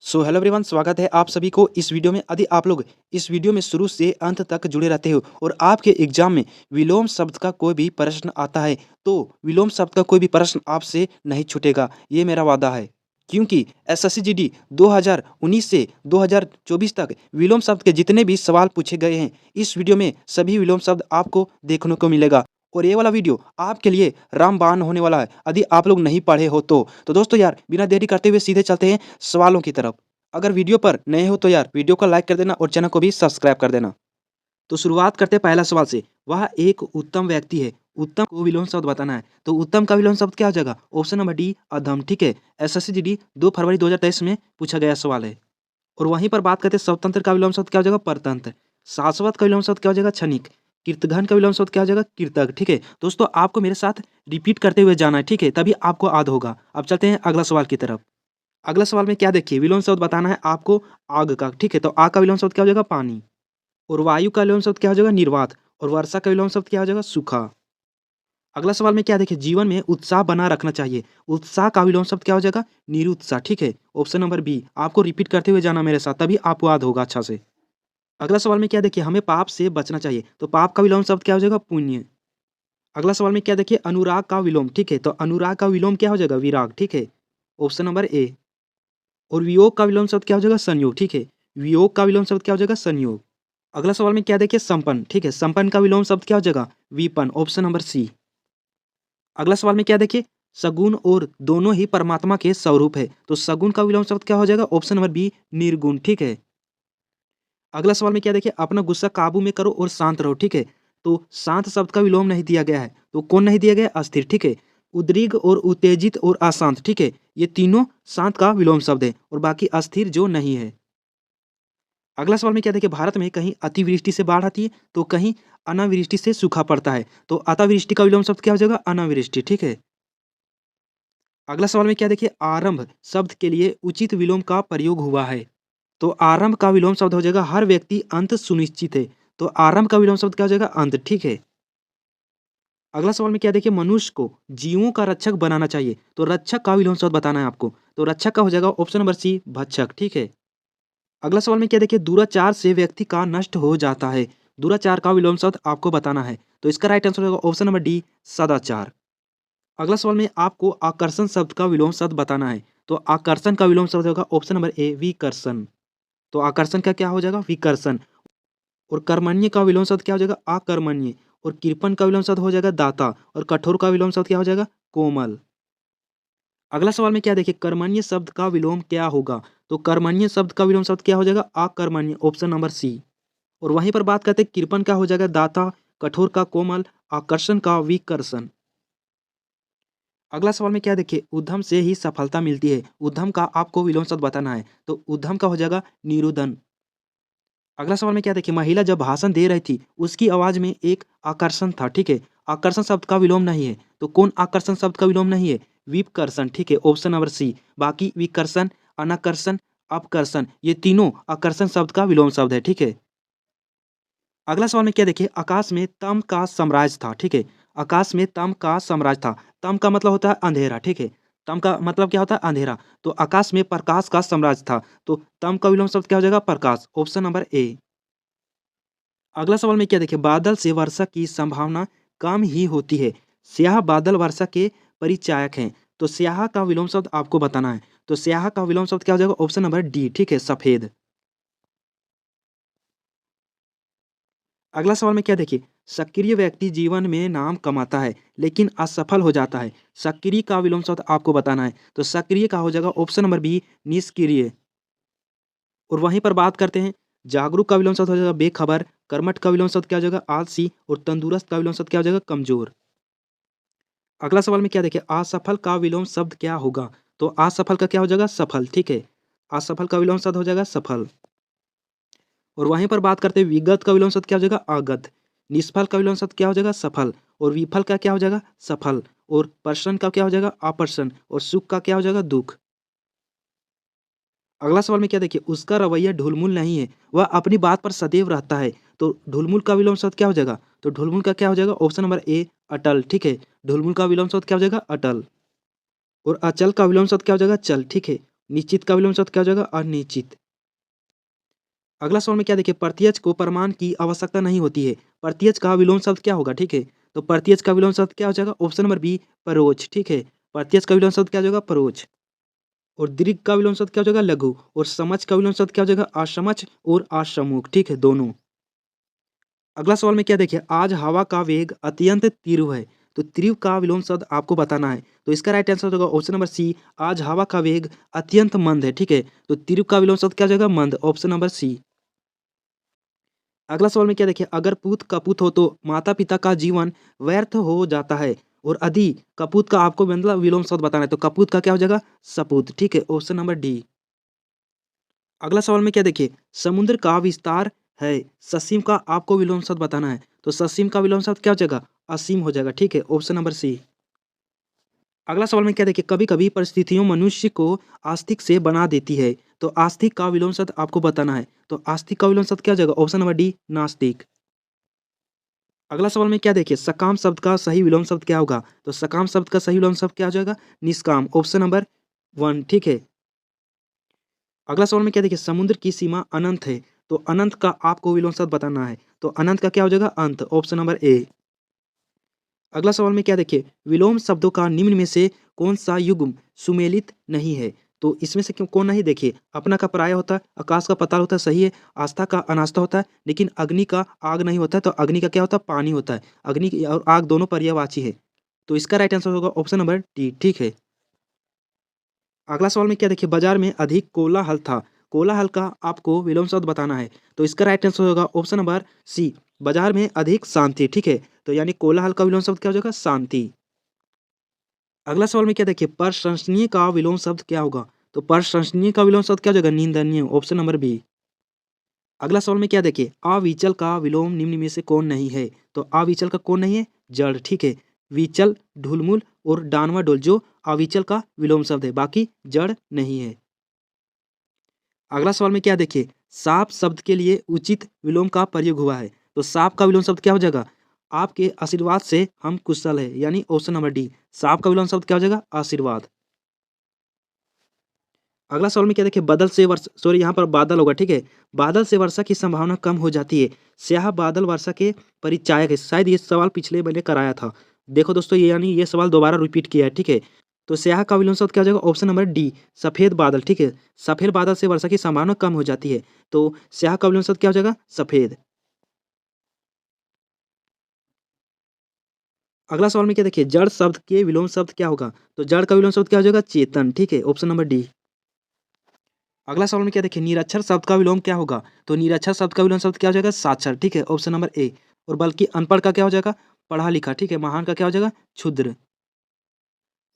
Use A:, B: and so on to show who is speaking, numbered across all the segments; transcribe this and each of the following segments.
A: Hello everyone, स्वागत है आप सभी को इस वीडियो में। यदि आप लोग इस वीडियो में शुरू से अंत तक जुड़े रहते हो और आपके एग्जाम में विलोम शब्द का कोई भी प्रश्न आता है तो विलोम शब्द का कोई भी प्रश्न आपसे नहीं छूटेगा, ये मेरा वादा है। क्योंकि एसएससी जीडी 2019 से 2024 तक विलोम शब्द के जितने भी सवाल पूछे गए हैं, इस वीडियो में सभी विलोम शब्द आपको देखने को मिलेगा। और ये वाला वीडियो आपके लिए रामबाण होने वाला है यदि आप लोग नहीं पढ़े हो तो दोस्तों यार, बिना देरी करते हुए सीधे चलते हैं सवालों की तरफ। अगर वीडियो पर नए हो तो यार वीडियो को लाइक कर देना और चैनल को भी सब्सक्राइब कर देना। तो शुरुआत करते हैं पहला सवाल से। वह एक उत्तम व्यक्ति है। उत्तम को विलोम शब्द बताना है, तो उत्तम का विलोम शब्द क्या हो जाएगा? ऑप्शन नंबर डी, अधम। ठीक है, एसएससी जीडी 2 फरवरी 2023 में पूछा गया सवाल है। और वहीं पर बात करते हैं स्वतंत्र का विलोम शब्द क्या हो जाएगा? परतंत्र। शाश्वत का विलोम शब्द क्या हो जाएगा? क्षणिक। कीर्तघन का विलोम शब्द क्या हो जाएगा? कीर्तक। ठीक है दोस्तों, आपको मेरे साथ रिपीट करते हुए जाना है, ठीक है, तभी आपको याद होगा। अब चलते हैं अगला सवाल की तरफ। अगला सवाल में क्या देखिए, विलोम शब्द बताना है आपको आग का। ठीक है, तो आग का विलोम शब्द क्या हो जाएगा? पानी। और वायु का विलोम शब्द क्या हो जाएगा? निर्वात। और वर्षा का विलोम शब्द क्या हो जाएगा? सूखा। अगला सवाल में क्या देखिए, जीवन में उत्साह बना रखना चाहिए। उत्साह का विलोम शब्द क्या हो जाएगा? निरुत्साह। ठीक है, ऑप्शन नंबर बी। आपको रिपीट करते हुए जाना मेरे साथ, तभी आपको याद होगा अच्छा से। अगला सवाल में क्या देखिए, हमें पाप से बचना चाहिए, तो पाप का विलोम शब्द क्या हो जाएगा? पुण्य। अगला सवाल में क्या देखिए, अनुराग का विलोम। ठीक है, तो अनुराग का विलोम क्या हो जाएगा? विराग। ठीक है, ऑप्शन नंबर ए। और वियोग का विलोम शब्द क्या हो जाएगा? संयोग। ठीक है, वियोग का विलोम शब्द क्या हो जाएगा? संयोग। अगला सवाल में क्या देखिए, संपन्न। ठीक है, संपन्न का विलोम शब्द क्या हो जाएगा? विपन्न। Option number C. अगला सवाल में क्या देखिए, सगुण और दोनों ही परमात्मा के स्वरूप है, तो सगुण का विलोम शब्द क्या हो जाएगा? ऑप्शन नंबर बी, निर्गुण। ठीक है। अगला सवाल में क्या देखिए, अपना गुस्सा काबू में करो और शांत रहो। ठीक है, तो शांत शब्द का विलोम नहीं दिया गया है, तो कौन नहीं दिया गया? अस्थिर। ठीक है, उद्रिग और उत्तेजित और अशांत। ठीक है, ये तीनों शांत का विलोम शब्द है और बाकी अस्थिर जो नहीं है। अगला सवाल में क्या देखिए, भारत में कहीं अतिवृष्टि से बाढ़ आती है तो कहीं अनावृष्टि से सूखा पड़ता है, तो अतिवृष्टि का विलोम शब्द क्या हो जाएगा? अनावृष्टि। ठीक है। अगला सवाल में क्या देखिए, आरंभ शब्द के लिए उचित विलोम का प्रयोग हुआ है, तो आरंभ का विलोम शब्द हो जाएगा हर व्यक्ति अंत सुनिश्चित है, तो आरंभ का विलोम शब्द क्या हो जाएगा? अंत। ठीक है। अगला सवाल में क्या देखिए, मनुष्य को जीवों का रक्षक बनाना चाहिए, तो रक्षक का विलोम शब्द बताना है आपको, तो रक्षक का हो जाएगा ऑप्शन नंबर सी, भक्षक। ठीक है। अगला सवाल में क्या देखिए, दुराचार से व्यक्ति का नष्ट हो जाता है। दुराचार का विलोम शब्द आपको बताना है, तो इसका राइट आंसर होगा ऑप्शन नंबर डी, सदाचार। अगला सवाल में आपको आकर्षण शब्द का विलोम शब्द बताना है, तो आकर्षण का विलोम शब्द होगा ऑप्शन नंबर ए, विकर्षण। तो आकर्षण का क्या हो जाएगा? विकर्षण। और कर्मण्य का विलोम शब्द क्या हो जाएगा? आकर्मण्य। और कृपण का विलोम शब्द हो जाएगा दाता। और कठोर का विलोम शब्द क्या हो जाएगा? कोमल। अगला सवाल में क्या देखिए, कर्मण्य शब्द का विलोम क्या होगा? तो कर्मण्य शब्द का विलोम शब्द क्या हो जाएगा? आकर्मण्य। Option number C. और वहीं पर बात करते हैं, कृपण का हो जाएगा दाता, कठोर का कोमल, आकर्षण का विकर्षण। अगला सवाल में क्या देखिए, उद्यम से ही सफलता मिलती है। उद्यम का आपको विलोम शब्द बताना है, तो उद्यम का हो जाएगा निरुदन। अगला सवाल में क्या देखिए, महिला जब भाषण दे रही थी उसकी आवाज में एक आकर्षण था। ठीक है, आकर्षण शब्द का विलोम नहीं है, तो कौन आकर्षण शब्द का विलोम नहीं है? विकर्षण। ठीक है, ऑप्शन नंबर सी। बाकी विकर्षण, अनाकर्षण, अपकर्षण, ये तीनों आकर्षण शब्द का विलोम शब्द है। ठीक है। अगला सवाल में क्या देखिए, आकाश में तम का साम्राज्य था। ठीक है, आकाश में तम का साम्राज्य था। तम का मतलब होता है अंधेरा। ठीक है, तम का मतलब क्या होता है? अंधेरा। तो आकाश में प्रकाश का साम्राज्य था, तो तम का विलोम शब्द क्या हो जाएगा? प्रकाश। Option number A. अगला सवाल में क्या देखिए, बादल से वर्षा की संभावना कम ही होती है। स्याह बादल वर्षा के परिचायक हैं, तो स्याह का विलोम शब्द आपको बताना है, तो स्याह का विलोम शब्द क्या हो जाएगा? Option number D. ठीक है, सफेद। अगला सवाल में क्या देखिए, सक्रिय व्यक्ति जीवन में नाम कमाता है लेकिन असफल हो जाता है। सक्रिय का विलोम शब्द आपको बताना है, तो सक्रिय का हो जाएगा ऑप्शन नंबर बी, निष्क्रिय। और वहीं पर बात करते हैं, जागरूक का विलोम शब्द हो जाएगा बेखबर, कर्मठ का विलोम शब्द क्या हो जाएगा? आलसी। और तंदुरुस्त का विलोम शब्द क्या हो जाएगा? कमजोर। अगला सवाल में क्या देखिए, असफल का विलोम शब्द क्या होगा? तो असफल का क्या हो जाएगा? सफल। ठीक है, असफल का विलोम शब्द हो जाएगा सफल। और वहीं पर बात करते हैं, विगत का विलोम शब्द क्या हो जाएगा? अगत। निष्फल का विलोम शब्द क्या हो जाएगा? सफल। और विफल का क्या हो जाएगा? सफल। और प्रसन्न का क्या हो जाएगा? अप्रसन्न। और सुख का क्या हो जाएगा? दुख। अगला सवाल में क्या देखिए, उसका रवैया ढुलमुल नहीं है, वह अपनी बात पर सदैव रहता है, तो ढुलमुल का विलोम शब्द क्या हो जाएगा? तो ढुलमुल का क्या हो जाएगा? ऑप्शन नंबर ए, अटल। ठीक है, ढुलमुल का विलोम शब्द क्या हो जाएगा? अटल। और अचल का विलोम शब्द क्या हो जाएगा? चल। ठीक है, निश्चित का विलोम शब्द क्या हो जाएगा? अनिश्चित। अगला सवाल में क्या देखिए, प्रत्यक्ष को प्रमाण की आवश्यकता नहीं होती है। प्रत्यक्ष का विलोम शब्द क्या होगा? ठीक है, तो प्रत्यक्ष का विलोम शब्द क्या हो जाएगा? ऑप्शन नंबर बी, परोक्ष। ठीक है, प्रत्यक्ष का विलोम शब्द क्या हो जाएगा? परोक्ष। और दीर्घ का विलोम शब्द क्या हो जाएगा? लघु। और समझ का विलोम शब्द क्या हो जाएगा? असमझ और असम्मुख। ठीक है, दोनों। अगला सवाल में क्या देखिए, आज हवा का वेग अत्यंत तीव्र है। तो तीव्र का विलोम शब्द आपको बताना है। तो इसका राइट आंसर होगा ऑप्शन नंबर सी, आज हवा का वेग अत्यंत मंद है। ठीक है, तो तीव्र का विलोम शब्द क्या हो जाएगा? मंद, ऑप्शन नंबर सी। अगला सवाल में क्या देखिए, अगर पूत कपूत हो तो माता पिता का जीवन व्यर्थ हो जाता है। और अधि कपूत का आपको मतलब विलोम शब्द बताना है। तो कपूत का क्या हो जाएगा? सपूत। ठीक है, ऑप्शन नंबर डी। अगला सवाल में क्या देखिए, समुद्र का विस्तार है, ससीम का आपको विलोम शब्द बताना है। तो ससीम का विलोम शब्द क्या हो जाएगा? असीम हो जाएगा। ठीक है, ऑप्शन नंबर सी। अगला सवाल में क्या देखिए, कभी कभी परिस्थितियों मनुष्य को आस्तिक से बना देती है। तो आस्तिक का विलोम शब्द आपको बताना है। तो आस्तिक का विलोम शब्द क्या हो जाएगा? ऑप्शन नंबर डी, नास्तिक। अगला सवाल में क्या देखिए, सकाम शब्द का सही विलोम शब्द क्या होगा? तो सकाम शब्द का सही विलोम शब्द क्या हो जाएगा? निष्काम, ऑप्शन नंबर वन। ठीक है। अगला सवाल में क्या देखिए, समुद्र की सीमा अनंत है। तो अनंत का आपको विलोम शब्द बताना है। तो अनंत का क्या हो जाएगा? अंत, ऑप्शन नंबर ए। अगला सवाल में क्या देखिए, विलोम शब्दों का निम्न में से कौन सा युग्म सुमेलित नहीं है? तो इसमें से क्यों कौन नहीं? देखिए, अपना का पराया होता है, आकाश का पताल होता है, सही है। आस्था का अनास्था होता है, लेकिन अग्नि का आग नहीं होता है। तो अग्नि का क्या होता है? पानी होता है। अग्नि और आग दोनों पर्यायवाची है। तो इसका राइट आंसर होगा ऑप्शन नंबर डी। ठीक है। अगला सवाल में क्या देखिए, बाजार में अधिक कोलाहल था। कोलाहल का आपको विलोम शब्द बताना है। तो इसका राइट आंसर होगा ऑप्शन नंबर सी, बाजार में अधिक शांति। ठीक है, तो यानी कोलाहल का विलोम शब्द क्या हो जाएगा? शांति। अगला सवाल में क्या देखिए, प्रशंसनीय का विलोम शब्द क्या होगा? तो प्रशंसनीय का विलोम शब्द क्या हो जाएगा? निंदनीय, ऑप्शन नंबर बी। अगला सवाल में क्या देखिए, अविचल का विलोम निम्न में से कौन नहीं है? तो अविचल का कौन नहीं है? जड़। ठीक है, विचल, ढुलमुल और डानवाडोल जो अविचल का विलोम शब्द है, बाकी जड़ नहीं है। अगला सवाल में क्या देखिए, साप शब्द के लिए उचित विलोम का प्रयोग हुआ है। तो साप का विलोम शब्द क्या हो जाएगा? आपके आशीर्वाद से हम कुशल है, यानी ऑप्शन नंबर डी। साप का विलोम शब्द क्या हो जाएगा? आशीर्वाद। अगला सवाल में क्या देखिए, बदल से वर्षा, सॉरी यहाँ पर बादल होगा। ठीक है, बादल से वर्षा की संभावना कम हो जाती है। स्याह बादल वर्षा के परिचायक है। शायद ये सवाल पिछले मैंने कराया था। देखो दोस्तों, ये यानी ये सवाल दोबारा रिपीट किया है। ठीक है, तो स्याह का विलोम शब्द क्या हो जाएगा? ऑप्शन नंबर डी, सफेद बादल। ठीक है, सफेद बादल से वर्षा की संभावना कम हो जाती है। तो स्याह का विलोम शब्द क्या हो जाएगा? सफेद। अगला सवाल में क्या देखिए, जड़ शब्द के विलोम शब्द क्या होगा? तो जड़ का विलोम शब्द क्या हो जाएगा? चेतन। ठीक है, ऑप्शन नंबर डी। अगला सवाल में क्या देखिए, निरक्षर शब्द का विलोम क्या होगा? तो निरक्षर शब्द का विलोम शब्द क्या हो जाएगा? साक्षर। ठीक है, ऑप्शन नंबर ए। और बल्कि अनपढ़ का क्या हो जाएगा? पढ़ा लिखा। ठीक है, महान का क्या हो जाएगा? क्षुद्र।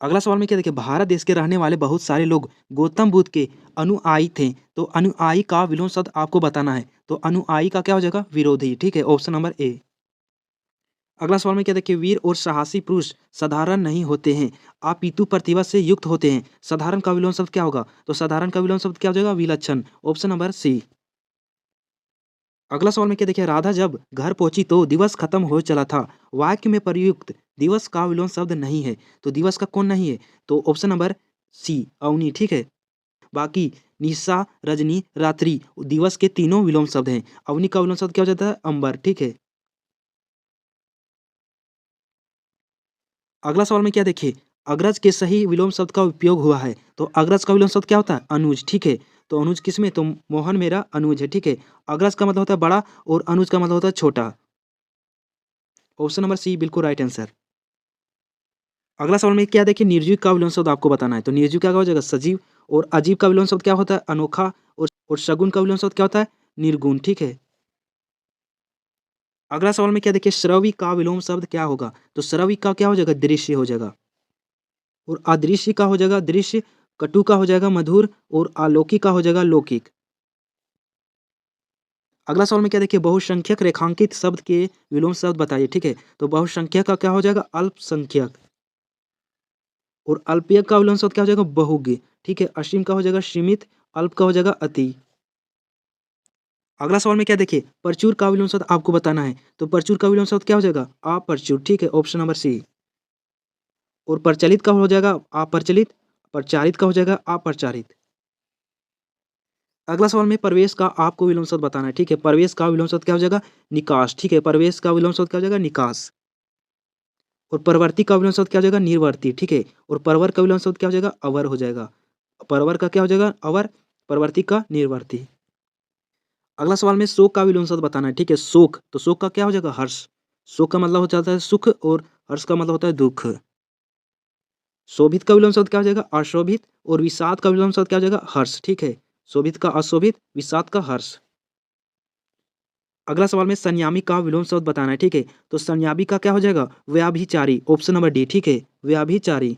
A: अगला सवाल में क्या देखिए, भारत देश के रहने वाले बहुत सारे लोग गौतम बुद्ध के अनुयायी थे। तो अनुयायी का विलोम शब्द आपको बताना है। तो अनुयायी का क्या हो जाएगा? विरोधी। ठीक है, ऑप्शन नंबर ए। अगला सवाल में क्या देखिए, वीर और साहसी पुरुष साधारण नहीं होते हैं, अपितु प्रतिभा से युक्त होते हैं। साधारण का विलोम शब्द क्या होगा? तो साधारण का विलोम शब्द क्या हो जाएगा? विलक्षण, ऑप्शन नंबर सी। अगला सवाल में क्या देखिए, राधा जब घर पहुंची तो दिवस खत्म हो चला था। वाक्य में प्रयुक्त दिवस का विलोम शब्द नहीं है। तो दिवस का कौन नहीं है? तो ऑप्शन नंबर सी, अवनी। ठीक है, बाकी निशा, रजनी, रात्रि, दिवस के तीनों विलोम शब्द हैं। अवनी का विलोम शब्द क्या हो जाता है? अंबर। ठीक है। अगला सवाल में क्या देखिए, अग्रज के सही विलोम शब्द का उपयोग हुआ है। तो अग्रज का विलोम शब्द क्या होता है? अनुज। ठीक है, तो अनुज किस में? तो मोहन मेरा अनुज है। ठीक है, अग्रज का मतलब होता है बड़ा और अनुज का मतलब होता है छोटा। ऑप्शन नंबर सी बिल्कुल राइट आंसर। अगला सवाल में क्या देखिए, निर्जीव का विलोम शब्द आपको बताना है। तो निर्जीव क्या हो जाएगा? सजीव। और अजीब का विलोम शब्द क्या होता है? अनोखा। और शगुन का विलोम शब्द क्या होता है? निर्गुण। ठीक है। अगला सवाल में क्या देखिए, श्रवी का विलोम शब्द क्या होगा? तो श्रवी का क्या हो जाएगा? दृश्य हो जाएगा। और अदृश्य का हो जाएगा दृश्य। कटु का हो जाएगा मधुर। और अलौकिक का हो जाएगा लौकिक। अगला सवाल में क्या देखिए, बहुसंख्यक रेखांकित शब्द के विलोम शब्द बताइए। ठीक है, तो बहुसंख्यक का क्या हो जाएगा? अल्पसंख्यक। और अल्पीय का विलोम शब्द क्या हो जाएगा? बहुज्ञ। ठीक है, असीम का हो जाएगा सीमित। अल्प का हो जाएगा अति। अगला सवाल में क्या देखिए, प्रचुर का विलोम शब्द आपको बताना है। तो प्रचुर का विलोम शब्द क्या हो जाएगा? अप्रचुर। ठीक है, ऑप्शन नंबर सी। और प्रचलित का हो जाएगा अप्रचलित। प्रचारित का हो जाएगा अप्रचारित। अगला सवाल में प्रवेश का आपको विलोम शब्द बताना है, ठीक है। प्रवेश का विलोम शब्द क्या हो जाएगा? निकास, ठीक है। प्रवेश का विलोम शब्द क्या हो जाएगा? निकास। और परवर्ती का विलोम शब्द क्या हो जाएगा? निर्वर्ती, ठीक है। और परवर का विलोम शब्द क्या हो जाएगा? अवर हो जाएगा। परवर का क्या हो जाएगा? अवर। परवर्ती का निर्वर्ती। अगला सवाल में शोक का विलोम शब्द बताना है, ठीक है। शोक, तो शोक का क्या हो जाएगा? हर्ष। शोक का मतलब हो जाता है सुख और हर्ष का मतलब होता है दुख। शोभित का विलोम शब्द क्या हो जाएगा? अशोभित। और विषाद का विलोम शब्द क्या हो जाएगा? हर्ष, ठीक है। शोभित का अशोभित, विषाद का हर्ष। अगला सवाल में संयामी का विलोम शब्द बताना है, ठीक है। तो संयामी का क्या हो जाएगा? व्याभिचारी, ऑप्शन नंबर डी, ठीक है। व्याभिचारी।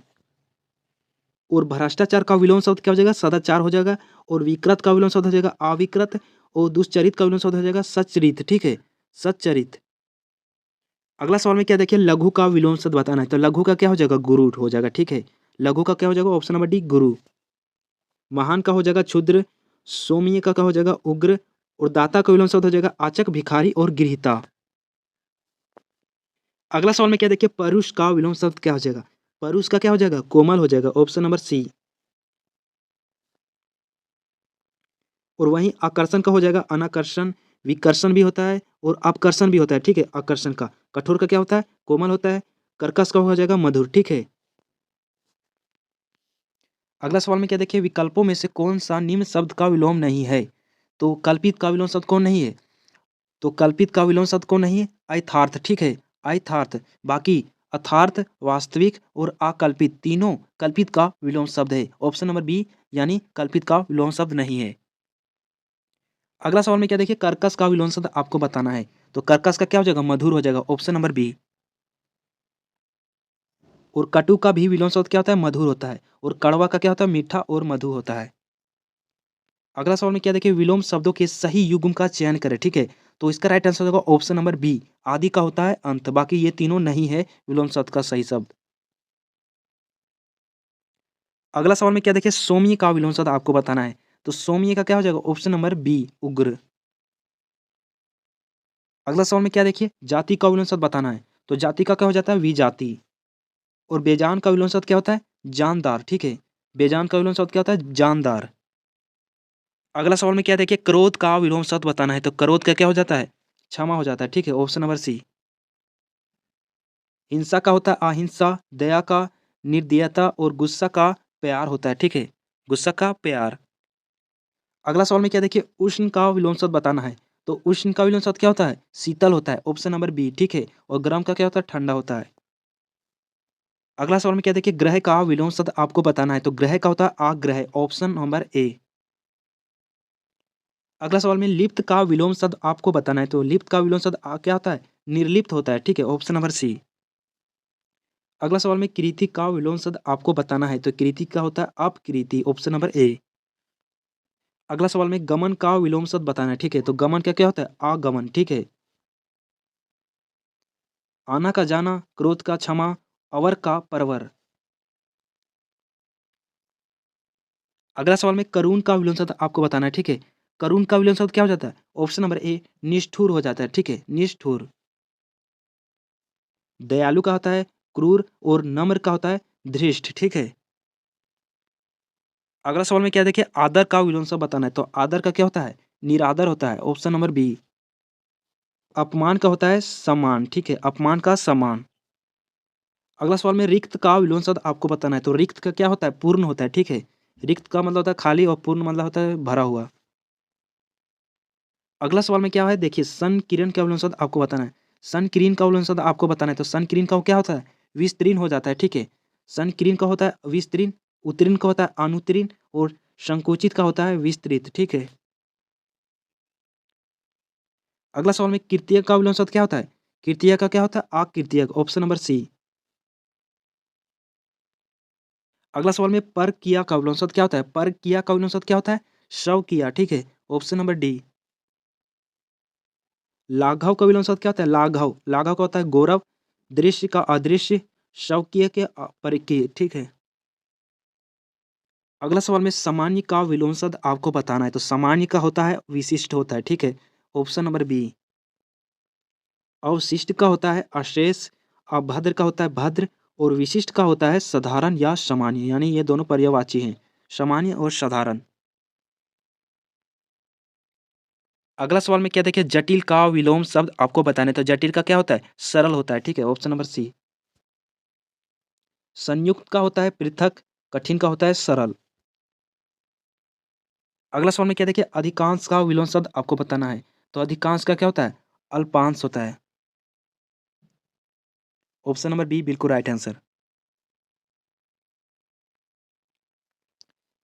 A: और भ्रष्टाचार का विलोम शब्द क्या हो जाएगा? सदाचार हो जाएगा। और विकृत का विलोम शब्द हो जाएगा अविकृत। और दुष्चरित का विलोम शब्द हो जाएगा सच्चरित, ठीक है। सच्चरित। अगला सवाल में क्या देखिए, लघु का विलोम शब्द बताना है। तो लघु का क्या हो जाएगा? गुरु हो जाएगा, ठीक है। लघु का क्या हो जाएगा? ऑप्शन नंबर डी, गुरु। महान का हो जाएगा क्षुद्र। सौम्य का क्या हो जाएगा? उग्र। और दाता का विलोम शब्द हो जाएगा आचक, भिखारी और गृहीता। अगला सवाल में क्या देखिए, परुष का विलोम शब्द क्या हो जाएगा? परुष का क्या हो जाएगा? कोमल हो जाएगा, ऑप्शन नंबर सी। और वहीं आकर्षण का हो जाएगा अनाकर्षण। विकर्षण भी होता है और अपकर्षण भी होता है, ठीक है। आकर्षण का। कठोर का क्या होता है? कोमल होता है। कर्कश का हो जाएगा मधुर, ठीक है। अगला सवाल में क्या देखिए, विकल्पों में से कौन सा निम्न शब्द का विलोम नहीं है? तो कल्पित का विलोम शब्द कौन नहीं है? तो कल्पित का विलोम शब्द कौन नहीं है? अयथार्थ, ठीक है। अयथार्थ। बाकी अथार्थ, वास्तविक और अकल्पित तीनों कल्पित का विलोम शब्द है, ऑप्शन नंबर बी, यानी कल्पित का विलोम शब्द नहीं है। अगला सवाल में क्या देखिए, कर्कश का विलोम शब्द आपको बताना है। तो कर्कश का क्या हो जाएगा? मधुर हो जाएगा, ऑप्शन नंबर बी। और कटु का भी विलोम शब्द क्या होता है? मधुर होता है। और कड़वा का क्या होता है? मीठा और मधु होता है। अगला सवाल में क्या देखिए, विलोम शब्दों के सही युग्म का चयन करें, ठीक है। तो इसका राइट आंसर होगा ऑप्शन नंबर बी, आदि का होता है अंत। बाकी ये तीनों नहीं है विलोम शब्द का सही शब्द। अगला सवाल में क्या देखिए, सौम्य का विलोम शब्द आपको बताना है। तो सौम्य का क्या हो जाएगा? ऑप्शन नंबर बी, उग्र। अगला सवाल में क्या देखिए, जाति का विलोम शब्द बताना है। तो जाति का क्या हो जाता है? विजाति। और बेजान का विलोम शब्द क्या होता है? जानदार, ठीक है। बेजान का विलोम शब्द क्या होता है? जानदार। अगला सवाल में क्या देखिए, क्रोध का विलोम शब्द बताना है। तो क्रोध का क्या हो जाता है? क्षमा हो जाता है, ठीक है। Option number C. हिंसा का होता है अहिंसा। दया का निर्दयता। और गुस्सा का प्यार होता है, ठीक है। गुस्सा का प्यार। अगला सवाल में क्या देखिए, उष्ण का विलोम शब्द बताना है। तो उष्ण का विलोम शब्द क्या होता है? शीतल होता है, ऑप्शन नंबर बी, ठीक है। और गर्म का क्या होता है? ठंडा होता है। अगला सवाल में क्या देखिए, ग्रह का विलोम शब्द आपको बताना है। तो ग्रह का होता है आग्रह, ऑप्शन नंबर ए। अगला सवाल में लिप्त का विलोम शब्द आपको बताना है। तो लिप्त का विलोम शब्द क्या होता है? निर्लिप्त होता है, ठीक है। Option number C. अगला सवाल में कृति का विलोम शब्द आपको बताना है। तो कृति का होता है अपकृति, ऑप्शन नंबर ए। अगला सवाल में गमन का विलोम शब्द बताना है, ठीक है। तो गमन का क्या होता है? आगमन, ठीक है। आना का जाना, क्रोध का क्षमा, अवर का परवर। अगला सवाल में करुण का विलोम शब्द आपको बताना है, ठीक है। करुण का विलोम शब्द क्या हो जाता है? ऑप्शन नंबर ए, निष्ठुर हो जाता है, ठीक है। निष्ठुर। दयालु का होता है क्रूर। और नम्र का होता है धृष्ट, ठीक है। अगला सवाल में क्या देखिए, आदर का विलोम शब्द बताना है। तो आदर का क्या होता है? निरादर होता है, ऑप्शन नंबर बी। अपमान का होता है सम्मान, ठीक है। अपमान का सम्मान। अगला सवाल में रिक्त का विलोम शब्द आपको बताना है। तो रिक्त का क्या होता है? पूर्ण होता है, ठीक है। रिक्त का मतलब होता है खाली और पूर्ण मतलब होता है भरा हुआ। अगला सवाल में क्या है देखिए, सन किरण का विलोम शब्द आपको बताना है। सन किरण का विलोम शब्द आपको बताना है। तो सन किरण का क्या होता है? विस्तीर्ण हो जाता है, ठीक है। सन किरण का होता है विस्तीर्ण। उत्तीर्ण का होता है अनुत्तीर्ण। और संकुचित का होता है विस्तृत, ठीक है। अगला सवाल में कृतीयक का विलोम शब्द क्या होता है? कृतीयक का क्या होता है? अकृतीयक, ऑप्शन नंबर सी। अगला सवाल में पर किया का विलोम शब्द क्या होता है? पर किया का विलोम शब्द क्या होता है? शव किया, ठीक है। Option number D. लाघव का विलोम शब्द क्या होता है? लाघव। लाघव का होता है गौरव। दृश्य का अदृश्य। शवकीय के अपरिकीय, ठीक है। अगला सवाल में सामान्य का विलोम शब्द आपको बताना है। तो सामान्य का होता है विशिष्ट होता है, ठीक है। Option number B. अवशिष्ट का होता है अशेष। अभद्र का होता है भद्र। और विशिष्ट का होता है साधारण या सामान्य, यानी ये दोनों पर्यायवाची हैं, सामान्य और साधारण। अगला सवाल में क्या देखिए, जटिल का विलोम शब्द आपको बताना है। तो जटिल का क्या होता है? सरल होता है, ठीक है, ऑप्शन नंबर सी। संयुक्त का होता है पृथक, कठिन का होता है सरल। अगला सवाल में क्या देखिए, अधिकांश का विलोम शब्द आपको बताना है। तो अधिकांश का क्या होता है? अल्पांश होता है। ऑप्शन नंबर बी बिल्कुल राइट आंसर।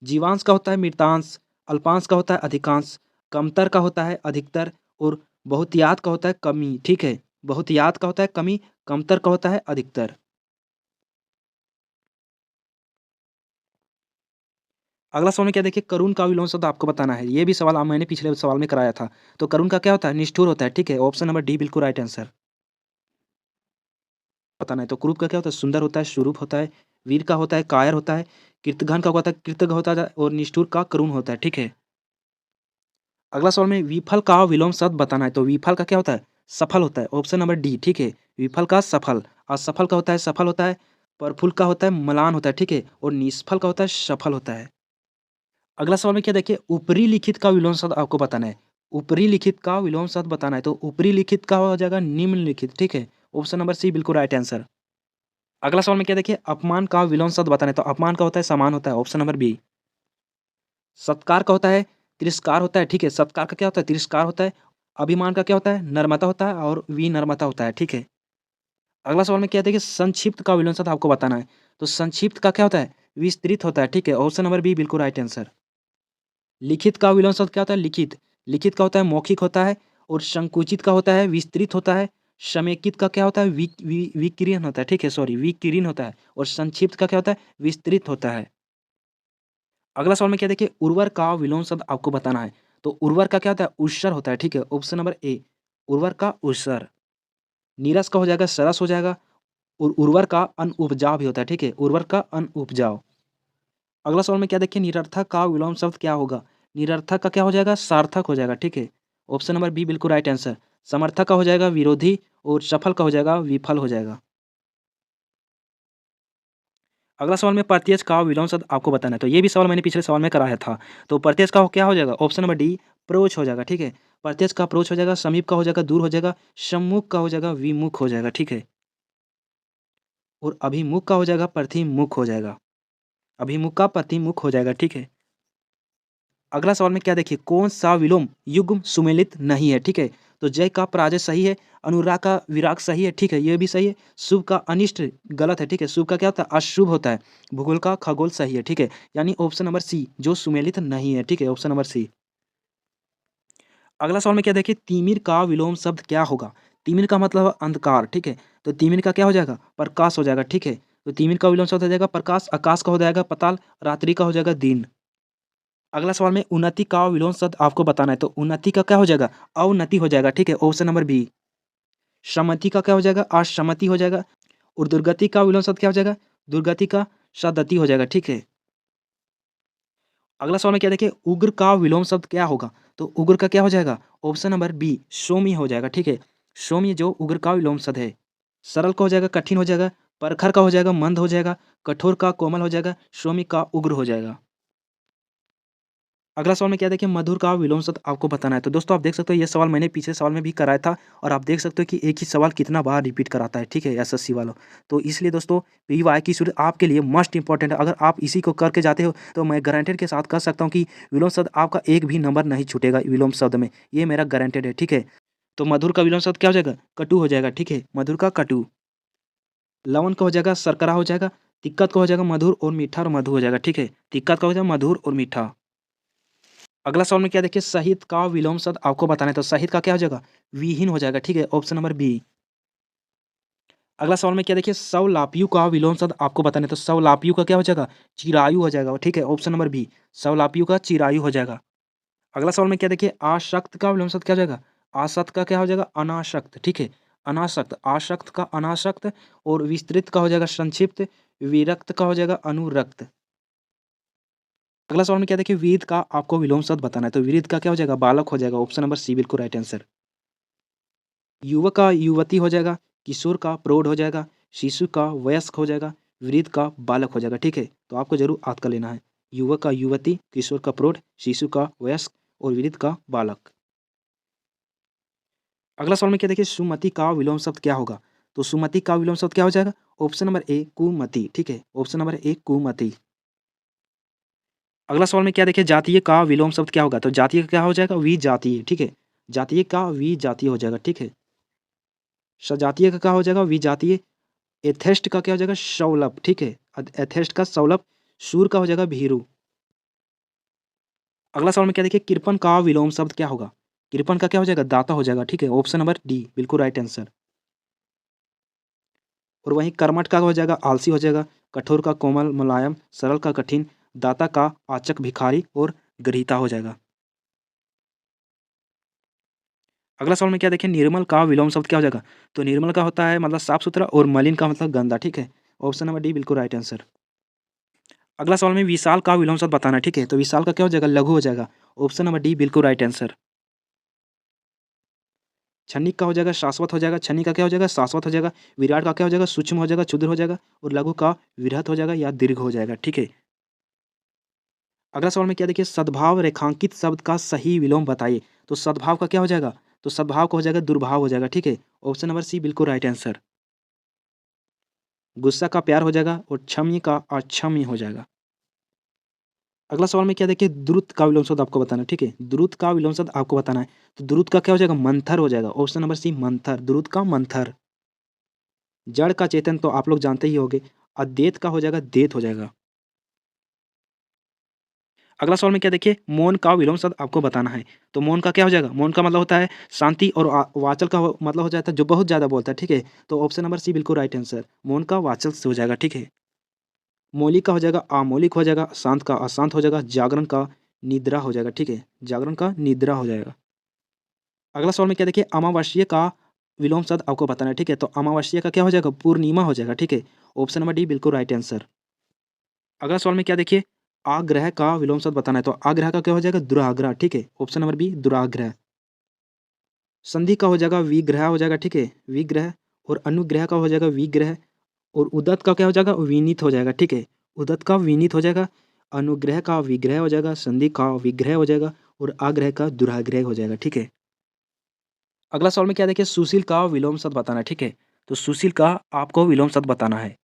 A: जीवांश का होता है मृतांश, अल्पांश का होता है अधिकांश, कमतर का होता है अधिकतर और बहुतायत का होता है कमी, ठीक है। बहुतायत का होता है कमी, कमतर का होता है अधिकतर। अगला सवाल में क्या देखिए, करुण का विलोम शब्द आपको बताना है। ये भी सवाल मैंने पिछले सवाल में कराया था। तो करुण का क्या होता है? निष्ठुर होता है, ठीक है। ऑप्शन नंबर डी बिल्कुल राइट आंसर। बताना है तो क्रूप का क्या होता है? सुंदर होता है, स्वरूप होता है, वीर का होता है कायर होता है, कृतघ्न का होता है कृतज्ञ होता है और निष्ठुर का करुण होता है, ठीक है। अगला सवाल में विफल का विलोम शब्द बताना है। तो विफल का क्या होता है? सफल होता है, ऑप्शन नंबर डी, ठीक है। विफल का सफल, असफल का होता है सफल होता है, प्रफुल्ल का होता है म्लान होता है, ठीक है, और निष्फल का होता है सफल होता है। अगला सवाल में क्या देखिए, ऊपरी लिखित का विलोम शब्द आपको बताना है। ऊपरी लिखित का विलोम शब्द बताना है। तो ऊपरी लिखित का हो जाएगा निम्नलिखित, ठीक है। ऑप्शन नंबर सी बिल्कुल राइट आंसर। अगला सवाल में क्या देखिए, अपमान का विलोम शब्द बताना है। तो अपमान का होता है समान होता है, ऑप्शन नंबर बी। सत्कार का होता है तिरस्कार होता है, ठीक है। सत्कार का क्या होता है? तिरस्कार होता है। अभिमान का क्या होता है? नर्मता होता है और विनम्रता होता है, ठीक है। अगला सवाल में क्या देखिए, संक्षिप्त का विलोम शब्द आपको बताना है। तो संक्षिप्त का क्या होता है? विस्तृत होता है, ठीक है। ऑप्शन नंबर बी बिल्कुल राइट आंसर। लिखित का विलोम शब्द क्या होता है? लिखित, लिखित का होता है मौखिक होता है और संकुचित का होता है विस्तृत होता है। समेकित का क्या होता है? विकीर्ण होता है, ठीक है, सॉरी विकीर्ण होता है। और संक्षिप्त का क्या होता है? विस्तृत होता है। अगला सवाल में क्या देखिए, उर्वर का विलोम शब्द आपको बताना है। तो उर्वर का क्या होता है? उसर होता है, ठीक है। ऑप्शन नंबर ए, उर्वर का उसर। नीरस का हो जाएगा सरस हो जाएगा और उर्वर का अनउपजाऊ भी होता है, ठीक है। उर्वर का अनउपजाऊ। अगला सवाल में क्या देखिए, निरर्थक का विलोम शब्द क्या होगा? निरर्थक का क्या हो जाएगा? सार्थक हो जाएगा, ठीक है। ऑप्शन नंबर बी बिल्कुल राइट आंसर। समर्थक का हो जाएगा विरोधी और सफल का हो जाएगा विफल हो जाएगा। अगला सवाल में प्रत्यक्ष का विलोम शब्द आपको बताना है। तो ये भी सवाल मैंने पिछले सवाल में कराया था। तो प्रत्यक्ष का क्या हो जाएगा? ऑप्शन नंबर डी, अप्रोच हो जाएगा, ठीक है। प्रत्यक्ष का अप्रोच हो जाएगा, समीप का हो जाएगा दूर हो जाएगा, सम्मुख का हो जाएगा विमुख हो जाएगा, ठीक है। और अभिमुख का हो जाएगा प्रतिमुख हो जाएगा। अभिमुख का प्रतिमुख हो जाएगा, ठीक है। अगला सवाल में क्या देखिए, कौन सा विलोम युग्म सुमेलित नहीं है, ठीक है। तो जय का पराजय सही है, अनुराग का विराग सही है, ठीक है, ये भी सही है। शुभ का अनिष्ट गलत है, ठीक है। शुभ का क्या होता है? अशुभ होता है। भूगोल का खगोल सही है, ठीक है। यानी ऑप्शन नंबर सी जो सुमेलित नहीं है, ठीक है, ऑप्शन नंबर सी। अगला सवाल में क्या देखिए, तिमिर का विलोम शब्द क्या होगा? तिमिर का मतलब है अंधकार, ठीक है। तो तिमिर का क्या हो जाएगा? प्रकाश हो जाएगा, ठीक है। तो तिमिर का विलोम शब्द हो जाएगा प्रकाश, आकाश का हो जाएगा पताल, रात्रि का हो जाएगा दिन। अगला सवाल में उन्नति का विलोम शब्द आपको बताना है। तो उन्नति का क्या हो जाएगा? अवनति हो जाएगा, ठीक है, ऑप्शन नंबर बी। सम्मति का क्या हो जाएगा? असम्मति हो जाएगा। और दुर्गति का विलोम शब्द क्या हो जाएगा? दुर्गति का सदति हो जाएगा, ठीक है। अगला सवाल में क्या देखिए, उग्र का विलोम शब्द क्या होगा? तो उग्र का क्या हो जाएगा? ऑप्शन नंबर बी सौम्य हो जाएगा, ठीक है। सौम्य जो उग्र का विलोम शब्द है। सरल का हो जाएगा कठिन हो जाएगा, परखर का हो जाएगा मंद हो जाएगा, कठोर का कोमल हो जाएगा, सौम्य का उग्र हो जाएगा। अगला सवाल में क्या देखिए, मधुर का विलोम शब्द आपको बताना है। तो दोस्तों आप देख सकते हो ये सवाल मैंने पिछले सवाल में भी कराया था और आप देख सकते हो कि एक ही सवाल कितना बार रिपीट कराता है, ठीक है, एसएससी वालों। तो इसलिए दोस्तों पीवाई की सूरत आपके लिए मस्ट इंपॉर्टेंट है। अगर आप इसी को करके जाते हो तो मैं गारंटेड के साथ कह सकता हूँ कि विलोम शब्द आपका एक भी नंबर नहीं छूटेगा विलोम शब्द में, ये मेरा गारंटेड है, ठीक है। तो मधुर का विलोम शब्द क्या हो जाएगा? कटु हो जाएगा, ठीक है, मधुर का कटु। लवण का हो जाएगा शर्करा हो जाएगा, तिक्कत का हो जाएगा मधुर और मीठा और मधु हो जाएगा, ठीक है। तिक्कत का हो जाएगा मधुर और मीठा। अगला सवाल में क्या देखिए, सहित का विलोम शब्द आपको बताना है। तो सहित का क्या हो जाएगा? विहीन हो जाएगा, ठीक है, ऑप्शन नंबर बी। अगला सवाल में क्या देखिए, सवलापियु का विलोम शब्द आपको बताना है। तो सवलापियु का क्या हो जाएगा? चिरायु हो जाएगा, ठीक है, ऑप्शन नंबर बी। सवलापियु का चिरायु हो जाएगा। अगला सवाल में क्या देखिए, आसक्त का विलोम शब्द क्या हो जाएगा? आसक्त का क्या हो जाएगा? अनासक्त, ठीक है, अनासक्त। आसक्त का अनासक्त और विस्तृत का हो जाएगा संक्षिप्त, विरक्त का हो जाएगा अनुरक्त। अगला सवाल में क्या देखिए, वीर का आपको विलोम शब्द बताना है। तो वीर का क्या हो जाएगा? बालक हो जाएगा, ऑप्शन नंबर सी बिल्कुल राइट आंसर। युवक का युवती हो जाएगा, किशोर का प्रौढ़ हो जाएगा, शिशु का वयस्क हो जाएगा, वृद्ध का बालक हो जाएगा, ठीक है। तो आपको जरूर याद कर लेना है। युवक का युवती, किशोर का प्रौढ़, शिशु का वयस्क और वृद्ध का बालक। अगला सवाल में क्या देखिए, सुमति का विलोम शब्द क्या होगा? तो सुमति का विलोम शब्द क्या हो जाएगा? ऑप्शन नंबर ए कुमति, ठीक है? ऑप्शन नंबर ए कुमति। अगला सवाल में क्या देखिए, जातीय का विलोम शब्द क्या होगा? तो जातीय का क्या हो जाएगा? विजातीय, ठीक है? जातीय का विजातीय हो जाएगा, ठीक है? सजातीय का क्या हो जाएगा? विजातीय। एथेस्ट का क्या हो जाएगा? सौलभ, ठीक है? एथेस्ट का सौलभ। शूर का हो जाएगा भीरु। अगला सवाल में क्या देखिए, कृपण का विलोम शब्द क्या होगा? कृपण का क्या हो जाएगा? दाता हो जाएगा, ठीक है? ऑप्शन नंबर डी बिल्कुल राइट आंसर। और वहीं कर्मठ का हो जाएगा आलसी हो जाएगा, कठोर का कोमल मुलायम, सरल का कठिन, दाता का आचक भिखारी और ग्रहीता हो जाएगा। अगला सवाल में क्या देखें, निर्मल का विलोम शब्द क्या हो जाएगा? तो निर्मल का होता है मतलब साफ सुथरा और मलिन का मतलब गंदा, ठीक है? ऑप्शन नंबर डी बिल्कुल राइट आंसर। अगला सवाल में विशाल का विलोम शब्द बताना है, ठीक है? तो विशाल का क्या हो जाएगा? लघु हो जाएगा। ऑप्शन नंबर डी बिल्कुल राइट आंसर। क्षणिक का हो जाएगा शाश्वत हो जाएगा, क्षणिक का क्या हो जाएगा? शाश्वत हो जाएगा। विराट का क्या हो जाएगा? सूक्ष्म हो जाएगा, क्षुद्र हो जाएगा। और लघु का विरहत हो जाएगा या दीर्घ हो जाएगा, ठीक है? अगला सवाल में क्या देखिए, सद्भाव रेखांकित शब्द का सही विलोम बताइए। तो सद्भाव का क्या हो जाएगा? तो सद्भाव का हो जाएगा दुर्भाव हो जाएगा, ठीक है? ऑप्शन नंबर सी बिल्कुल राइट आंसर। गुस्सा का प्यार हो जाएगा और क्षम्य का अक्षम्य हो जाएगा। अगला सवाल में क्या देखिए, द्रुत का विलोम शब्द आपको बताना है, ठीक है? द्रुत का विलोम शब्द आपको बताना है। तो द्रुत का क्या हो जाएगा? मंथर हो जाएगा। ऑप्शन नंबर सी मंथर, द्रुत का मंथर। जड़ का चेतन तो आप लोग जानते ही होंगे। अद्वैत का हो जाएगा देत हो जाएगा। अगला सवाल में क्या देखिए, मौन का विलोम शब्द आपको बताना है। तो मौन का क्या हो जाएगा? मौन का मतलब होता है शांति और वाचल का मतलब हो जाता है जो बहुत ज़्यादा बोलता है, ठीक है? तो ऑप्शन नंबर सी बिल्कुल राइट आंसर। मौन का वाचल से हो जाएगा, ठीक है? मौलिक का हो जाएगा अमौलिक हो जाएगा, शांत का अशांत हो जाएगा, जागरण का निद्रा हो जाएगा, ठीक है? जागरण का निद्रा हो जाएगा। अगला सवाल में क्या देखिए, अमावस्या का विलोम शब्द आपको बताना है, ठीक है? तो अमावस्या का क्या हो जाएगा? पूर्णिमा हो जाएगा, ठीक है? ऑप्शन नंबर डी बिल्कुल राइट आंसर। अगला सवाल में क्या देखिए, आग्रह का विलोम शब्द बताना है। तो आग्रह का क्या हो जाएगा? दुराग्रह, ठीक है? ऑप्शन नंबर बी दुराग्रह। संधि का हो जाएगा विग्रह हो जाएगा, ठीक है? विग्रह। और अनुग्रह का हो जाएगा विग्रह। और उदत का क्या हो जाएगा? विनीत हो जाएगा, ठीक है? उदत का विनीत हो जाएगा। अनुग्रह का विग्रह हो जाएगा, संधि का विग्रह हो जाएगा और आग्रह का दुराग्रह हो जाएगा, ठीक है? अगला सवाल में क्या देखिए, सुशील का विलोम शब्द बताना है, ठीक है? तो सुशील का आपको विलोम शब्द बताना है।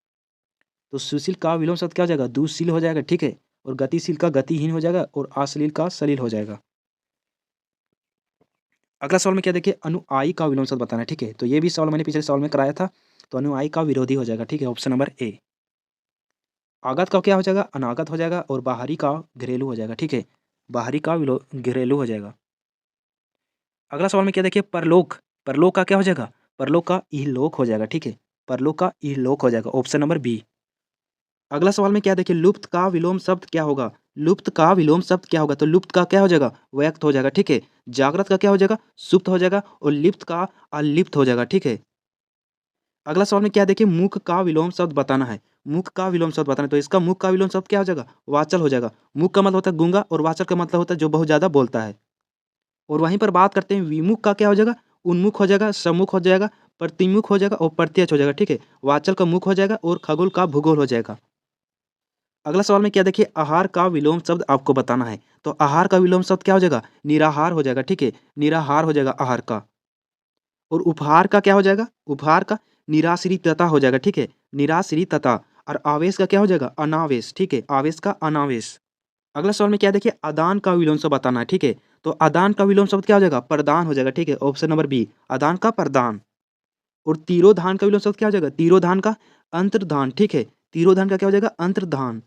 A: तो सुशील का विलोम शब्द क्या हो जाएगा? दुशील हो जाएगा, ठीक है? और गतिशील का गतिहीन हो जाएगा और अश्लील का सलील हो जाएगा। अगला सवाल में क्या देखिए, अनुयायी का विलोम शब्द बताना है, ठीक है? तो ये भी सवाल मैंने पिछले सवाल में कराया था। तो अनुयायी का विरोधी हो जाएगा, ठीक है? ऑप्शन नंबर ए। आगत का क्या हो जाएगा? अनागत हो जाएगा और बाहरी का घरेलू हो जाएगा, ठीक है? बाहरी का घरेलू हो जाएगा। अगला सवाल में क्या देखिए, परलोक। परलोक का क्या हो जाएगा? परलोक का इहलोक हो जाएगा, ठीक है? परलोक का इहलोक हो जाएगा। Option number B. अगला सवाल में क्या देखिए, लुप्त का विलोम शब्द क्या होगा? लुप्त का विलोम शब्द क्या होगा? तो लुप्त का क्या हो जाएगा? व्यक्त हो जाएगा, ठीक है? जागृत का क्या हो जाएगा? सुप्त हो जाएगा और लिप्त का अलिप्त हो जाएगा, ठीक है? अगला सवाल में क्या देखिए, मुख का विलोम शब्द बताना है। मुख का विलोम शब्द बताना है। तो इसका मुख का विलोम शब्द क्या हो जाएगा? वाचल हो जाएगा। मुख का मतलब होता है गूंगा और वाचल का मतलब होता है जो बहुत ज़्यादा बोलता है। और वहीं पर बात करते हैं विमुख का क्या हो जाएगा? उन्मुख हो जाएगा, सम्मुख हो जाएगा, प्रतिमुख हो जाएगा और प्रत्यक्ष हो जाएगा, ठीक है? वाचल का मुख हो जाएगा और खगोल का भूगोल हो जाएगा। अगला सवाल में क्या देखिए, आहार का विलोम शब्द आपको बताना है। तो आहार का विलोम शब्द क्या हो जाएगा? निराहार हो जाएगा, ठीक है? निराहार हो जाएगा आहार का। और उपहार का क्या हो जाएगा? उपहार का निराश्रितता हो जाएगा, ठीक है? निराश्रितता। और आवेश का क्या हो जाएगा? अनावेश, ठीक है? आवेश का अनावेश। अगला सवाल में क्या देखिए, आदान का विलोम शब्द बताना है, ठीक है? तो आदान का विलोम शब्द क्या हो जाएगा? प्रदान हो जाएगा, ठीक है? ऑप्शन नंबर बी आदान का प्रदान। और तिरोधान का विलोम शब्द क्या हो जाएगा? तिरोधान का अंतर्धान, ठीक है? तिरोधान का क्या हो जाएगा? अंतर्धान।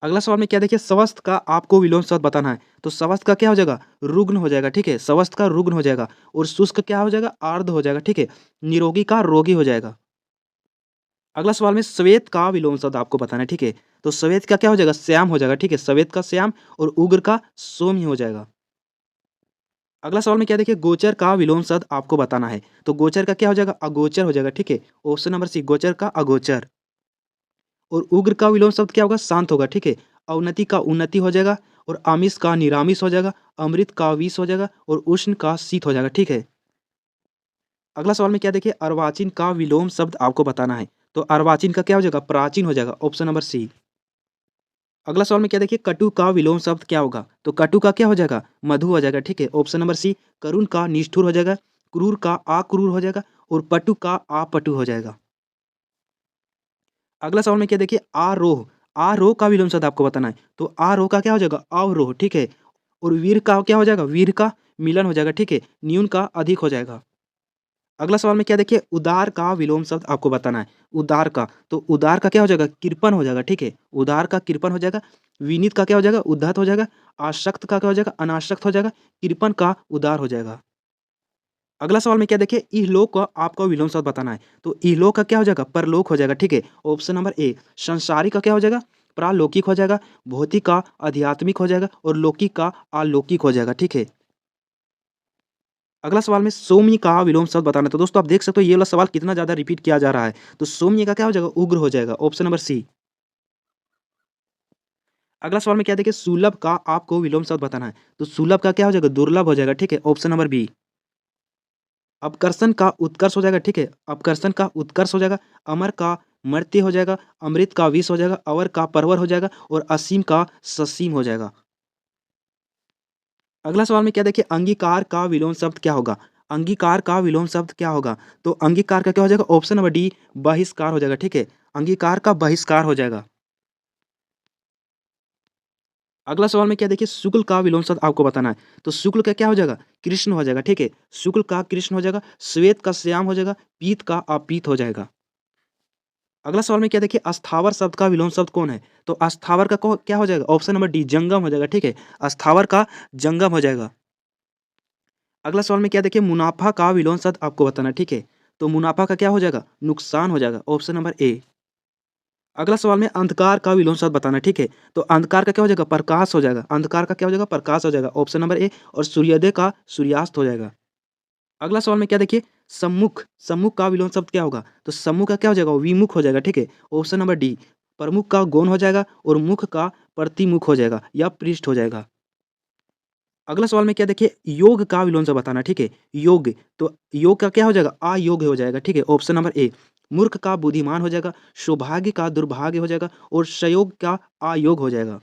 A: अगला सवाल में क्या देखिए, स्वस्थ का आपको विलोम शब्द बताना है। तो स्वस्थ का क्या हो जाएगा? रुग्ण हो जाएगा, ठीक है? स्वस्थ का रुग्ण हो जाएगा। और शुष्क क्या हो जाएगा? आर्द्र हो जाएगा, ठीक है? निरोगी का रोगी हो जाएगा। अगला सवाल में श्वेत का विलोम शब्द आपको बताना है, ठीक है? तो श्वेत का क्या हो जाएगा? श्याम हो जाएगा, ठीक है? श्वेत का श्याम और उग्र का सौम्य हो जाएगा। अगला सवाल में क्या देखिए, गोचर का विलोम शब्द आपको बताना है। तो गोचर का क्या हो जाएगा? अगोचर हो जाएगा, ठीक है? ऑप्शन नंबर सी गोचर का अगोचर। और उग्र का विलोम शब्द क्या होगा? शांत होगा, ठीक है? अवनति का उन्नति हो जाएगा और आमिष का निरामिष हो जाएगा, अमृत का विष हो जाएगा और उष्ण का शीत हो जाएगा, ठीक है? अगला सवाल में क्या देखिए, अर्वाचीन का विलोम शब्द आपको बताना है। तो अर्वाचीन का क्या हो जाएगा? प्राचीन हो जाएगा, ऑप्शन नंबर सी। अगला सवाल में क्या देखिए, कटु का विलोम शब्द क्या होगा? तो कटु का क्या हो जाएगा? मधु हो जाएगा, ठीक है? ऑप्शन नंबर सी। करुण का निष्ठुर हो जाएगा, क्रूर का अक्रूर हो जाएगा और पटु का अपटु हो जाएगा। अगला सवाल में क्या देखिए आरोह का विलोम शब्द आपको बताना है। तो आरोह का क्या हो जाएगा अवरोह, ठीक है। और वीर का क्या हो जाएगा वीर का मिलन हो जाएगा, ठीक है। न्यून का अधिक हो जाएगा। अगला सवाल में क्या देखिए उदार का विलोम शब्द आपको बताना है। उदार का तो उदार का क्या हो जाएगा कृपण हो जाएगा, ठीक है। उदार का कृपण हो जाएगा। विनीत का क्या हो जाएगा उद्धत हो जाएगा। आसक्त का क्या हो जाएगा अनासक्त हो जाएगा। कृपण का उदार हो जाएगा। अगला सवाल में क्या देखिए इहलोक का आपको विलोम शब्द बताना है। तो इहलोक का क्या हो जाएगा परलोक हो जाएगा, ठीक है। ऑप्शन नंबर ए। संसारिक का क्या हो जाएगा प्रालौकिक हो जाएगा। भौतिक का आध्यात्मिक हो जाएगा और लौकिक का अलौकिक हो जाएगा, ठीक है। अगला सवाल में सौम्य का विलोम शब्द बताना है। तो दोस्तों आप देख सकते हो ये वाला सवाल कितना ज़्यादा रिपीट किया जा रहा है। तो सौम्य का क्या हो जाएगा उग्र हो जाएगा, ऑप्शन नंबर सी। अगला सवाल में क्या देखिए सुलभ का आपको विलोम शब्द बताना है। तो सुलभ का क्या हो जाएगा दुर्लभ हो जाएगा, ठीक है। Option number B. अपकर्षण का उत्कर्ष हो जाएगा, ठीक है। अपकर्षण का उत्कर्ष हो जाएगा। अमर का मर्त्य हो जाएगा। अमृत का विष हो जाएगा। अवर का परवर हो जाएगा और असीम का ससीम हो जाएगा। अगला सवाल में क्या देखिए अंगीकार का विलोम शब्द क्या होगा। अंगीकार का विलोम शब्द क्या होगा। तो अंगीकार का क्या हो जाएगा ऑप्शन नंबर डी बहिष्कार हो जाएगा, ठीक है। अंगीकार का बहिष्कार हो जाएगा। अगला सवाल में क्या देखिए शुक्ल का विलोम शब्द आपको बताना है। तो शुक्ल का क्या हो जाएगा कृष्ण हो जाएगा, ठीक है। शुक्ल का कृष्ण हो जाएगा। श्वेत का श्याम हो जाएगा। पीत का अपीत हो जाएगा। अगला सवाल में क्या देखिए अस्थावर शब्द का विलोम शब्द कौन है। तो अस्थावर का क्या हो जाएगा ऑप्शन नंबर डी जंगम हो जाएगा, ठीक है। अस्थावर का जंगम हो जाएगा। अगला सवाल में क्या देखिए मुनाफा का विलोम शब्द आपको बताना है, ठीक है। तो मुनाफा का क्या हो जाएगा नुकसान हो जाएगा, ऑप्शन नंबर ए। अगला सवाल में अंधकार का विलोम शब्द बताना है, ठीक है। तो अंधकार का क्या हो जाएगा प्रकाश हो जाएगा। अंधकार का क्या हो जाएगा प्रकाश हो जाएगा, ऑप्शन नंबर ए। और सूर्योदय का सूर्यास्त हो जाएगा। अगला सवाल में क्या देखिए सम्मुख सम्मुख का विलोम शब्द क्या होगा। तो सम्मुख का क्या हो जाएगा विमुख हो जाएगा, ठीक है। Option number D. प्रमुख का गौण हो जाएगा और मुख का प्रतिमुख हो जाएगा या पृष्ठ हो जाएगा। अगला सवाल में क्या देखिए योग का विलोम शब्द बताना, ठीक है। योग तो योग का क्या हो जाएगा अयोग हो जाएगा, ठीक है। ऑप्शन नंबर ए। मूर्ख का बुद्धिमान हो जाएगा। सौभाग्य का दुर्भाग्य हो जाएगा और संयोग का अयोग हो जाएगा।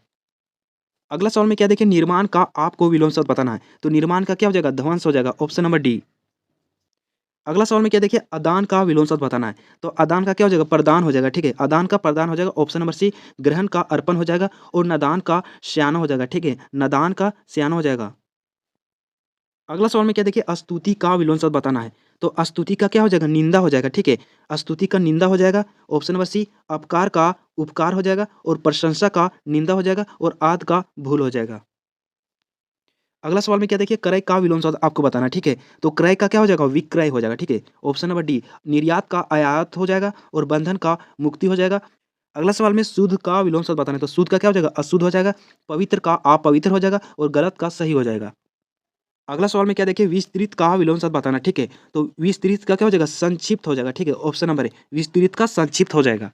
A: अगला सवाल में क्या देखिए निर्माण का आपको विलोम शब्द बताना है। तो निर्माण का क्या हो जाएगा ध्वंस हो जाएगा, ऑप्शन नंबर डी। अगला सवाल में क्या देखिए अदान का विलोम शब्द बताना है। तो अदान का क्या हो जाएगा प्रदान हो जाएगा, ठीक है। अदान का प्रदान हो जाएगा, ऑप्शन नंबर सी। ग्रहण का अर्पण हो जाएगा और नदान का श्याना हो जाएगा, ठीक है। नदान का श्याना हो जाएगा। अगला सवाल में क्या देखिए स्तुति का विलोम शब्द बताना है। तो स्तुति का क्या हो जाएगा निंदा हो जाएगा, ठीक है। स्तुति का निंदा हो जाएगा, ऑप्शन नंबर सी। अपकार का उपकार हो जाएगा और प्रशंसा का निंदा हो जाएगा और आद का भूल हो जाएगा। अगला सवाल में क्या देखिए क्रय का विलोम शब्द आपको बताना है, ठीक है। तो क्रय का क्या हो जाएगा विक्रय हो जाएगा, ठीक है। Option number D. निर्यात का आयात हो जाएगा और बंधन का मुक्ति हो जाएगा। अगला सवाल में शुद्ध का विलोम शब्द बताना है। तो शुद्ध का क्या हो जाएगा अशुद्ध हो जाएगा। पवित्र का अपवित्र हो जाएगा और गलत का सही हो जाएगा। अगला सवाल में क्या देखिए विस्तृत का विलोम शब्द बताना, ठीक है। तो विस्तृत का क्या हो जाएगा संक्षिप्त हो जाएगा, ठीक है। ऑप्शन नंबर ए विस्तृत का संक्षिप्त हो जाएगा।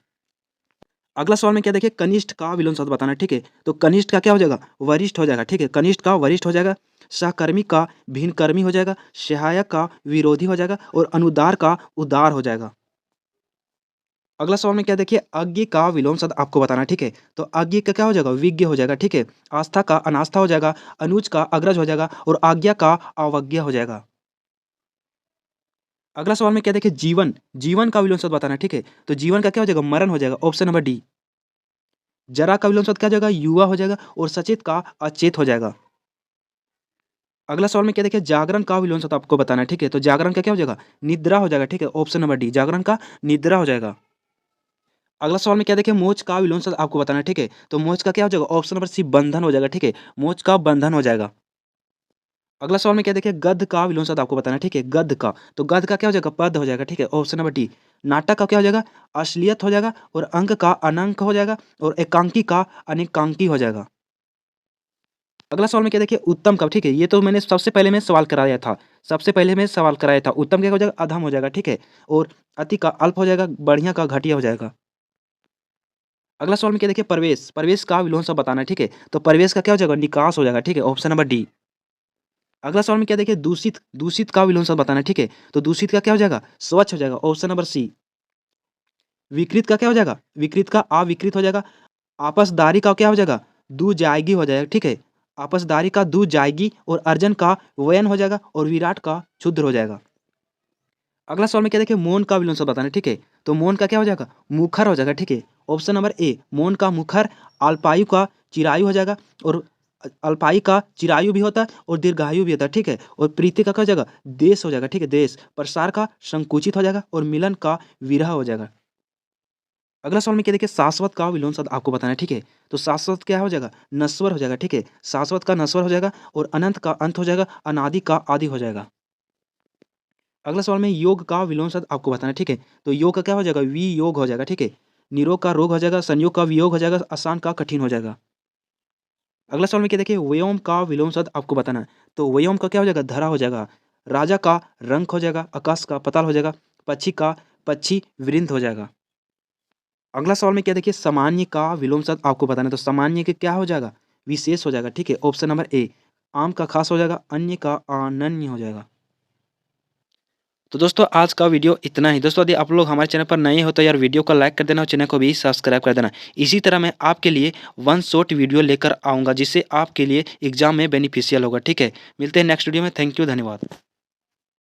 A: अगला सवाल में क्या देखिए कनिष्ठ का विलोम शब्द बताना, ठीक है। तो कनिष्ठ का क्या हो जाएगा वरिष्ठ हो जाएगा, ठीक है। कनिष्ठ का वरिष्ठ हो जाएगा। सहकर्मी का भिन्नकर्मी हो जाएगा। सहायक का विरोधी हो जाएगा और अनुदार का उदार हो जाएगा। अगला सवाल में क्या देखिए अज्ञ का विलोम शब्द आपको बताना है, ठीक है। तो अज्ञ का क्या हो जाएगा विज्ञ हो जाएगा, ठीक है। आस्था का अनास्था हो जाएगा। अनुज का अग्रज हो जाएगा और आज्ञा का अवज्ञा हो जाएगा। अगला सवाल में क्या देखिए जीवन जीवन का विलोम शब्द बताना है, ठीक है। तो जीवन का क्या हो जाएगा मरण हो जाएगा, ऑप्शन नंबर डी। जरा का विलोम शब्द क्या हो जाएगा युवा हो जाएगा और सचेत का अचेत हो जाएगा। अगला सवाल में क्या देखिए जागरण का विलोम शब्द आपको बताना है, ठीक है। तो जागरण का क्या हो जाएगा निद्रा हो जाएगा, ठीक है। ऑप्शन नंबर डी जागरण का निद्रा हो जाएगा। अगला सवाल में क्या देखिए मोच का विलोम शब्द आपको बताना है, ठीक है। तो मोच का क्या हो जाएगा ऑप्शन नंबर सी बंधन हो जाएगा, ठीक है। मोच का बंधन हो जाएगा। अगला सवाल में क्या देखिए गद्य का विलोम शब्द आपको बताना है, ठीक है। गद्य का तो गद्य का क्या हो जाएगा पद हो जाएगा, ठीक है। Option number D. नाटक का क्या हो जाएगा अश्लीयत हो जाएगा और अंक का अनंक हो जाएगा और एकांकी का अनेकांकी हो जाएगा। अगला सवाल में क्या देखिए उत्तम का, ठीक है। ये तो मैंने सबसे पहले मैं सवाल कराया था। सबसे पहले मैं सवाल कराया था उत्तम क्या हो जाएगा अधम हो जाएगा, ठीक है। और अति का अल्प हो जाएगा। बढ़िया का घटिया हो जाएगा। अगला सवाल में क्या देखिए प्रवेश प्रवेश का विलोम शब्द बताना है, ठीक है। तो प्रवेश का क्या हो जाएगा निकास हो जाएगा, ठीक है। Option number D. अगला सवाल में क्या देखिए दूषित दूषित का विलोम शब्द बताना है, ठीक है। तो दूषित का क्या हो जाएगा स्वच्छ हो जाएगा, ऑप्शन नंबर सी। विकृत का क्या हो जाएगा विकृत का अविकृत हो जाएगा। आपसदारी का क्या हो जाएगा दू जाएगी हो जाएगा, ठीक है। आपसदारी का दू जाएगी और अर्जन का वयन हो जाएगा और विराट का क्षुद्र हो जाएगा। अगला सवाल में क्या देखिए मौन का विलोम शब्द बताना है, ठीक है। तो मौन का क्या हो जाएगा, मुखर हो जाएगा, ठीक है। ऑप्शन नंबर ए मौन का मुखर, अल्पायु का चिरायु हो जाएगा, और अल्पायु का चिरायु भी होता है और दीर्घायु भी होता है, ठीक है। और प्रीति का क्या हो जाएगा, देश हो जाएगा, ठीक है, देश। प्रसार का संकुचित हो जाएगा और मिलन का विरह हो जाएगा। अगला सवाल में क्या देखिए शाश्वत का विलोम शब्द आपको बताना है, ठीक है। तो शाश्वत क्या हो जाएगा, नश्वर हो जाएगा, ठीक है। शाश्वत का नश्वर हो जाएगा और अनंत का अंत हो जाएगा, अनादि का आदि हो जाएगा। अगला सवाल में योग का विलोम शब्द आपको बताना है, ठीक है। तो योग का क्या हो जाएगा, वियोग हो जाएगा, ठीक है। निरोग का रोग हो जाएगा, संयोग का वियोग हो जाएगा, आसान का कठिन हो जाएगा। अगला सवाल में क्या देखिए व्योम का विलोम शब्द आपको बताना है। तो व्योम का क्या हो जाएगा, धरा हो जाएगा। राजा का रंक हो जाएगा, आकाश का पताल हो जाएगा, पक्षी का पक्षी वृंद हो जाएगा। अगला सवाल में क्या देखिए सामान्य का विलोम शब्द आपको बताना है। तो सामान्य के क्या हो जाएगा, विशेष हो जाएगा, ठीक है। ऑप्शन नंबर ए आम का खास हो जाएगा, अन्य का अनन्य हो जाएगा। तो दोस्तों आज का वीडियो इतना ही। दोस्तों यदि आप लोग हमारे चैनल पर नए हो तो यार वीडियो को लाइक कर देना और चैनल को भी सब्सक्राइब कर देना। इसी तरह मैं आपके लिए वन शॉट वीडियो लेकर आऊँगा जिससे आपके लिए एग्जाम में बेनिफिशियल होगा, ठीक है। मिलते हैं नेक्स्ट वीडियो में। थैंक यू, धन्यवाद।